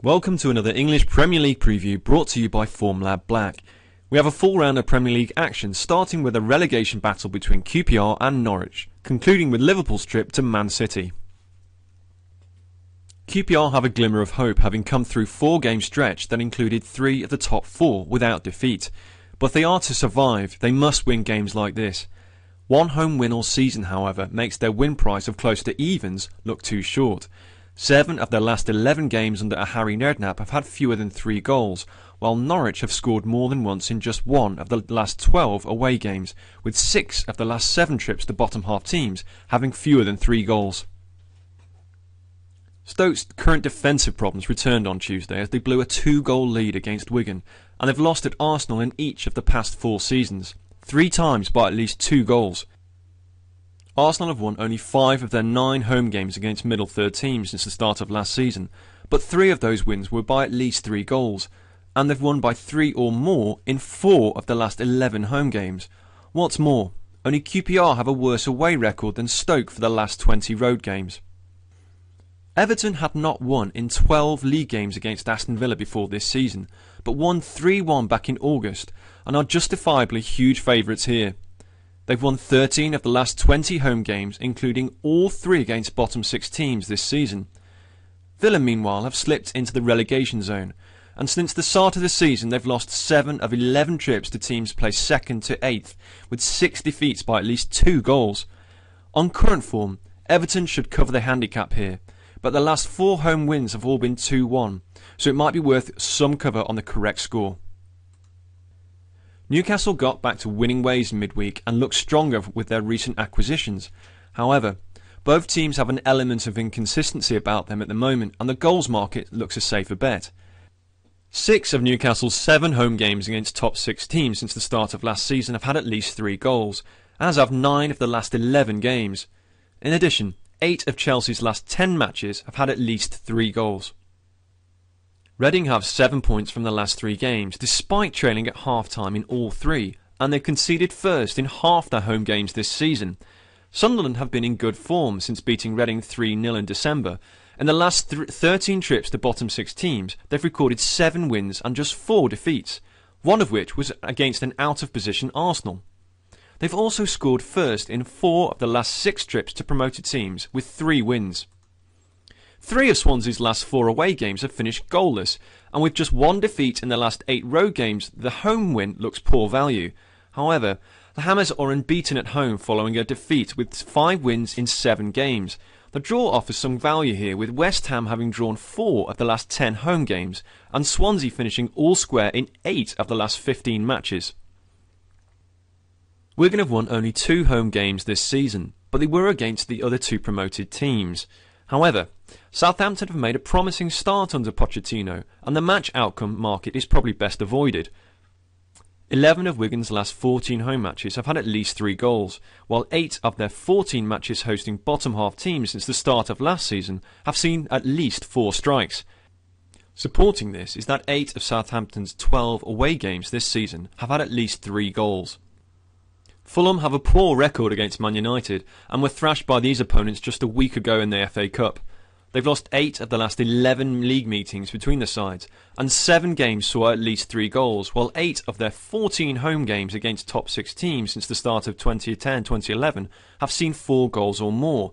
Welcome to another English Premier League preview brought to you by Formlab Black. We have a full round of Premier League action, starting with a relegation battle between QPR and Norwich, concluding with Liverpool's trip to Man City. QPR have a glimmer of hope, having come through 4-game stretch that included 3 of the top 4 without defeat. But if they are to survive, they must win games like this. One home win all season, however, makes their win price of close to evens look too short. 7 of their last 11 games under a Harry Redknapp have had fewer than 3 goals, while Norwich have scored more than once in just 1 of the last 12 away games, with 6 of the last 7 trips to bottom half teams having fewer than 3 goals. Stoke's current defensive problems returned on Tuesday as they blew a 2-goal lead against Wigan, and they've lost at Arsenal in each of the past 4 seasons, 3 times by at least 2 goals. Arsenal have won only 5 of their 9 home games against middle third teams since the start of last season, but 3 of those wins were by at least 3 goals, and they've won by 3 or more in 4 of the last 11 home games. What's more, only QPR have a worse away record than Stoke for the last 20 road games. Everton had not won in 12 league games against Aston Villa before this season, but won 3-1 back in August, and are justifiably huge favourites here. They've won 13 of the last 20 home games, including all 3 against bottom 6 teams this season. Villa, meanwhile, have slipped into the relegation zone, and since the start of the season they've lost 7 of 11 trips to teams placed 2nd to 8th, with 6 defeats by at least 2 goals. On current form, Everton should cover the handicap here, but the last 4 home wins have all been 2-1, so it might be worth some cover on the correct score. Newcastle got back to winning ways in midweek and look stronger with their recent acquisitions. However, both teams have an element of inconsistency about them at the moment, and the goals market looks a safer bet. 6 of Newcastle's 7 home games against top 6 teams since the start of last season have had at least 3 goals, as have 9 of the last 11 games. In addition, 8 of Chelsea's last 10 matches have had at least 3 goals. Reading have 7 points from the last 3 games, despite trailing at half-time in all 3, and they've conceded first in half their home games this season. Sunderland have been in good form since beating Reading 3-0 in December. In the last 13 trips to bottom 6 teams, they've recorded 7 wins and just 4 defeats, one of which was against an out-of-position Arsenal. They've also scored first in 4 of the last 6 trips to promoted teams, with 3 wins. 3 of Swansea's last 4 away games have finished goalless, and with just 1 defeat in the last 8 road games, the home win looks poor value. However, the Hammers are unbeaten at home following a defeat with 5 wins in 7 games. The draw offers some value here, with West Ham having drawn 4 of the last 10 home games, and Swansea finishing all square in 8 of the last 15 matches. Wigan have won only 2 home games this season, but they were against the other 2 promoted teams. However, Southampton have made a promising start under Pochettino, and the match outcome market is probably best avoided. 11 of Wigan's last 14 home matches have had at least 3 goals, while 8 of their 14 matches hosting bottom half teams since the start of last season have seen at least 4 strikes. Supporting this is that 8 of Southampton's 12 away games this season have had at least 3 goals. Fulham have a poor record against Man United and were thrashed by these opponents just a week ago in the FA Cup. They've lost 8 of the last 11 league meetings between the sides, and 7 games saw at least 3 goals, while 8 of their 14 home games against top 6 teams since the start of 2010-2011 have seen 4 goals or more.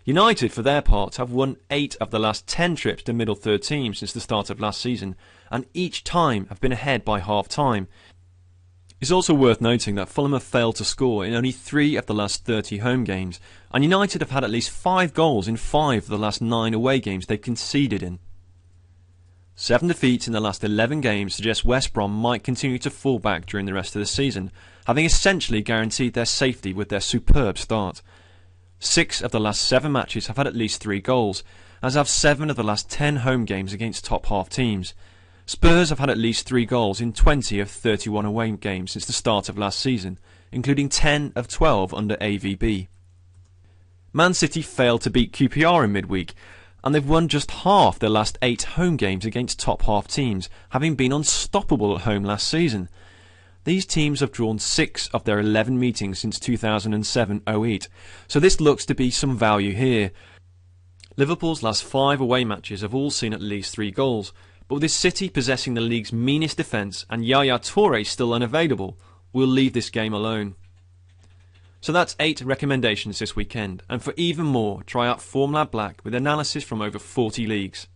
United, for their part, have won 8 of the last 10 trips to middle third teams since the start of last season, and each time have been ahead by half-time. It's also worth noting that Fulham have failed to score in only 3 of the last 30 home games, and United have had at least 5 goals in 5 of the last 9 away games they've conceded in. 7 defeats in the last 11 games suggest West Brom might continue to fall back during the rest of the season, having essentially guaranteed their safety with their superb start. 6 of the last 7 matches have had at least 3 goals, as have 7 of the last 10 home games against top half teams. Spurs have had at least 3 goals in 20 of 31 away games since the start of last season, including 10 of 12 under AVB. Man City failed to beat QPR in midweek, and they've won just half their last 8 home games against top half teams, having been unstoppable at home last season. These teams have drawn 6 of their 11 meetings since 2007-08, so this looks to be some value here. Liverpool's last 5 away matches have all seen at least 3 goals, but with this City possessing the league's meanest defence and Yaya Toure still unavailable, we'll leave this game alone. So that's 8 recommendations this weekend, and for even more, try out Formula Black with analysis from over 40 leagues.